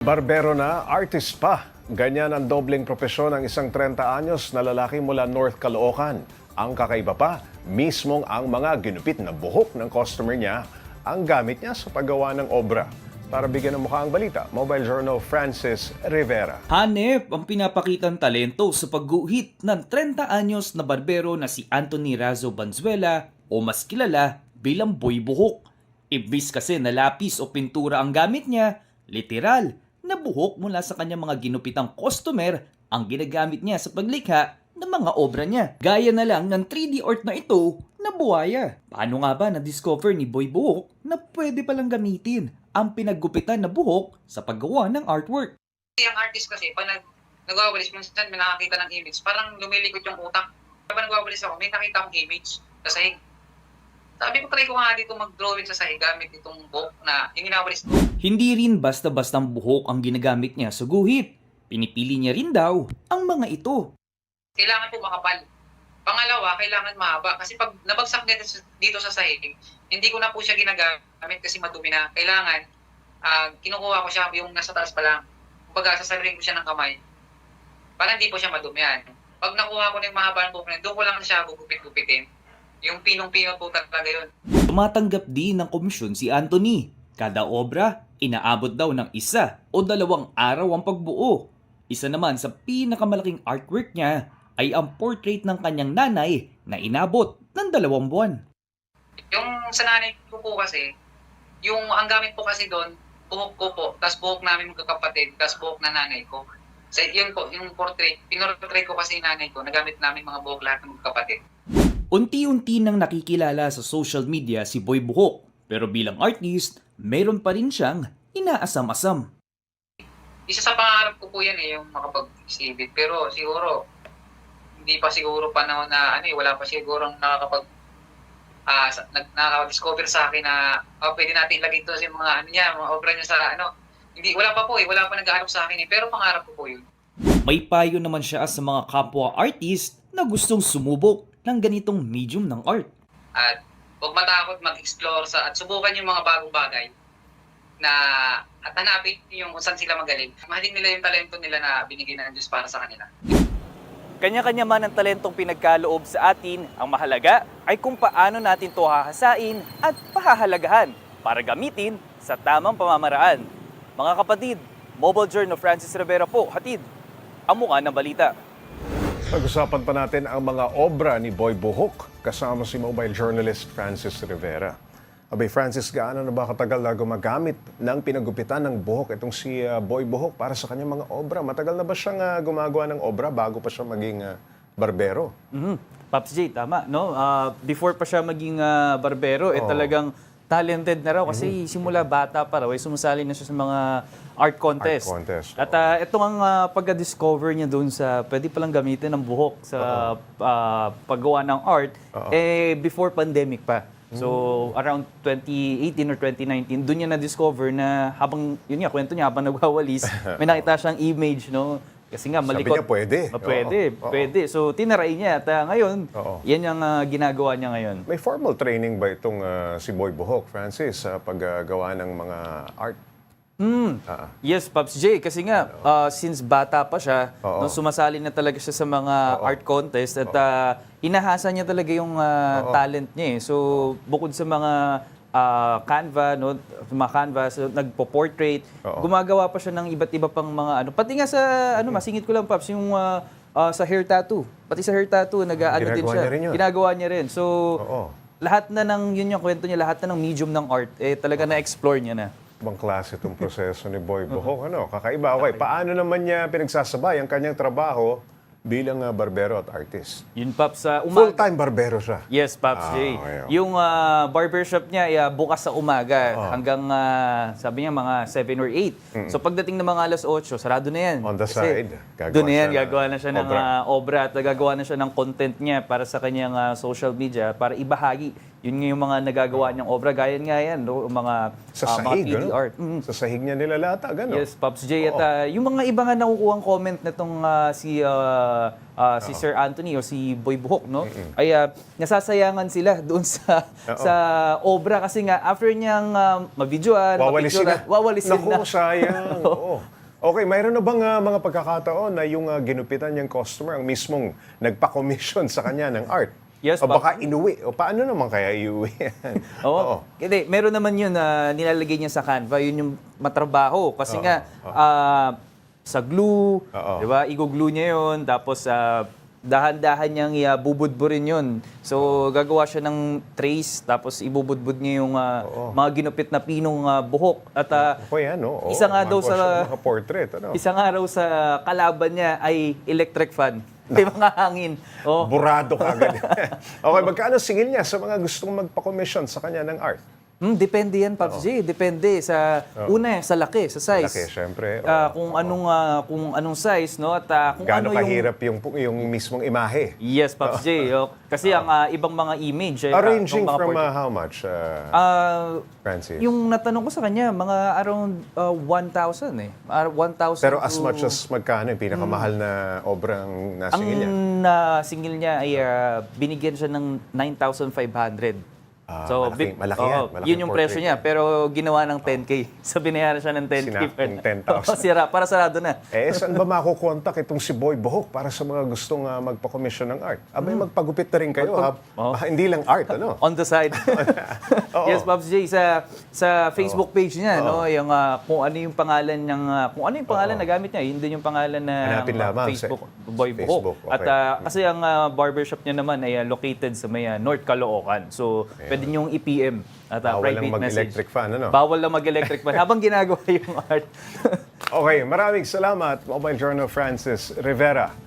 Barbero na, artist pa. Ganyan ang dobleng propesyon ng isang 30 anyos na lalaki mula North Caloocan. Ang kakaiba pa, mismong ang mga ginupit na buhok ng customer niya ang gamit niya sa paggawa ng obra. Para bigyan ng mukha ang balita, Mobile Journal Francis Rivera. Hanep ang pinapakitang talento sa pagguhit ng 30 anyos na barbero na si Anthony Razo Banzuela o mas kilala bilang Boy Buhok. Ibis kasi na lapis o pintura ang gamit niya, literal na buhok mula sa kanyang mga ginupitang customer ang ginagamit niya sa paglikha ng mga obra niya. Gaya na lang ng 3D art na ito na buhaya. Paano nga ba na-discover ni Boy Buhok na pwede palang gamitin ang pinaggupitan na buhok sa paggawa ng artwork? Yung artist kasi, pag nagwawalis, minsan may nakakita ng image, parang lumilikot yung utak. Kapag nagwawalis ako, may nakita akong image sa sahig. Sabi ko, try ko nga dito mag-drawing sa sahig gamit itong buhok na yung inawalis ko. Hindi rin basta-bastang buhok ang ginagamit niya sa guhit. Pinipili niya rin daw ang mga ito. Kailangan po makapal. Pangalawa, kailangan mahaba. Kasi pag nabagsak dito sa sahig, hindi ko na po siya ginagamit kasi madumi na. Kailangan, kinukuha ko siya yung nasa taas pa lang. Kumbaga, sasabihin ko siya ng kamay. Para hindi po siya madumihan. Pag nakuha ko na yung mahaba ng buhok na, doon ko lang siya gugupit-gupitin. Yung pinong-pinong po talaga yun. Tumatanggap din ng komisyon si Anthony. Kada obra, inaabot daw ng 1 o 2 araw ang pagbuo. Isa naman sa pinakamalaking artwork niya ay ang portrait ng kanyang nanay na inabot ng 2 buwan. Yung sa nanay ko po kasi, ang gamit po kasi doon, buhok ko po, tapos buhok namin magkakapatid, tapos buhok na nanay ko. So, yun po, yung portrait, pinortrait ko kasi yung nanay ko, nagamit namin mga buhok lahat ng magkakapatid. Unti-unti nang nakikilala sa social media si Boy Buhok, pero bilang artist, meron pa rin siyang inaasam-asam. Isa sa pangarap ko po yan yung makapag-exhibit. Pero siguro, hindi pa siguro panahon na, wala pa siguro nakaka-discover sa akin na pwede natin ilagay ito sa mga, mga obra niya sa, hindi, wala pa po wala pa nag-aalok sa akin pero pangarap ko po yun. May payo naman siya sa mga kapwa artist na gustong sumubok ng ganitong medium ng art. At huwag matakot mag-explore at subukan yung mga bagong bagay at hanapin yung kung saan sila magaling. Mahalin nila yung talento nila na binigay ng Diyos para sa kanila. Kanya-kanya man ang talentong pinagkaloob sa atin, ang mahalaga ay kung paano natin ito hahasain at pahahalagahan para gamitin sa tamang pamamaraan. Mga kapatid, Mobile Journal Francis Rivera po, hatid ang mukha ng balita. Pag-usapan pa natin ang mga obra ni Boy Buhok kasama si mobile journalist Francis Rivera. Abay Francis, gaano na ba katagal na gumagamit ng pinagupitan ng buhok itong si Boy Buhok para sa kanyang mga obra? Matagal na ba siyang gumagawa ng obra bago pa siya maging barbero? Pops J, tama, no? Before pa siya maging barbero, talagang talented na raw kasi simula bata pa raw, sumasali na siya sa mga art contest. At itong ang pagka-discover niya doon sa pwede palang gamitin ng buhok sa paggawa ng art, before pandemic pa. So, around 2018 or 2019, doon niya na-discover na habang, yun nga, kwento niya, habang nagwawalis, may nakita siyang image, no? Kasi nga, malikot. Sabi niya, pwede. Pwede. So, tinaray niya. At ngayon, yan yung ginagawa niya ngayon. May formal training ba itong si Boy Buhok, Francis, sa paggawa ng mga art? Yes, Pops J. Kasi nga, since bata pa siya, no, sumasali na talaga siya sa mga art contest at inahasa niya talaga yung talent niya. So, bukod sa mga canvas, nagpo-portrait, gumagawa pa siya ng iba't iba pang mga Pati nga sa, masingit ko lang, Pops, yung sa hair tattoo. Pati sa hair tattoo, din siya. Ginagawa niya rin. So, lahat na ng, yun yung kwento niya, lahat na ng medium ng art, talaga na-explore niya na. Ibang klase itong proseso ni Boy Buhok. Kakaiba. Okay, paano naman niya pinagsasabay ang kanyang trabaho bilang barbero at artist? Yun, Pops, sa Full-time barbero siya? Yes, Pops J. Okay. Yung barbershop niya bukas sa umaga hanggang, sabi niya, mga 7 or 8. So pagdating ng mga alas 8, sarado na yan. On the side, gagawa na siya ng obra at gagawa na siya ng content niya para sa kanyang social media para ibahagi Yun nga yung mga nagagawa niyang obra. Gaya nga yan, no? Mga, Sa mga sahig, 3D ano? art. Sa sahig niya nilalata, gano'n? Yes, Pops J. At yung mga iba nga nakukuhang comment nitong si Sir Anthony o si Boy Buhok, no? Ay nasasayangan sila doon sa obra kasi nga after niyang mabidyoan, Wawalisin na. wawalisin na. Naku, sayang. Oo. Okay, mayroon na bang mga pagkakataon na yung ginupitan niyang customer ang mismong nagpa-commission sa kanya ng art? Yes, o baka inuwi. O paano naman kaya iuwi? Oo. Hindi, meron naman yun na nilalagay niya sa Canva, yun yung matrabaho. Kasi nga, sa glue, di ba, i-glue niya yun, tapos dahan-dahan niyang bubudburin yun. So, gagawa siya ng trace, tapos ibubudbud niya yung mga ginupit na pinong buhok. At Ako yan, no? isa nga daw Magawa siya sa- ng mga portrait, ano? isa nga raw sa kalaban niya ay electric fan. May mga hangin. Oh. Burado ka agad. Okay, magkano singil niya sa mga gustong magpa-commission sa kanya ng art? Depende yan, Pops J. Depende sa una, sa laki, sa size. Laki, syempre. Kung anong size, no? At kung Gaano ano yung kahirap yung mismong imahe? Yes, Pops J. Kasi ang ibang mga image Arranging ng mga from portrait- how much, Francis? yung natanong ko sa kanya, mga around 1,000 eh. 1,000 Pero as to- much as magkano yung pinakamahal na obrang ang nasingil niya? singil niya ay binigyan siya ng 9,500. malaki yan. Malaki Yun yung portrait. presyo niya. Pero ginawa ng 10K. So, binayaran siya ng 10K. Sinakong 10,000. Sira. Para sarado na. Saan ba makukontak itong si Boy Buhok para sa mga gustong magpa-commission ng art? Abay, magpagupit na rin kayo, ha? Hindi lang art, ano? On the side. Oo. Yes, Pops J, sa Facebook page niya, no, yung kung ano yung pangalan na gamit niya, yun din yung pangalan na Hanapin lamang sa Facebook, Boy Facebook, Buhok. At okay. kasi ang barbershop niya naman ay located sa may North Caloocan. So, pwede niyong i-PM at Bawal lang private message. mag-electric fan, ano? Bawal lang mag-electric fan habang ginagawa yung art. Okay, maraming salamat, Mobile Journal Francis Rivera.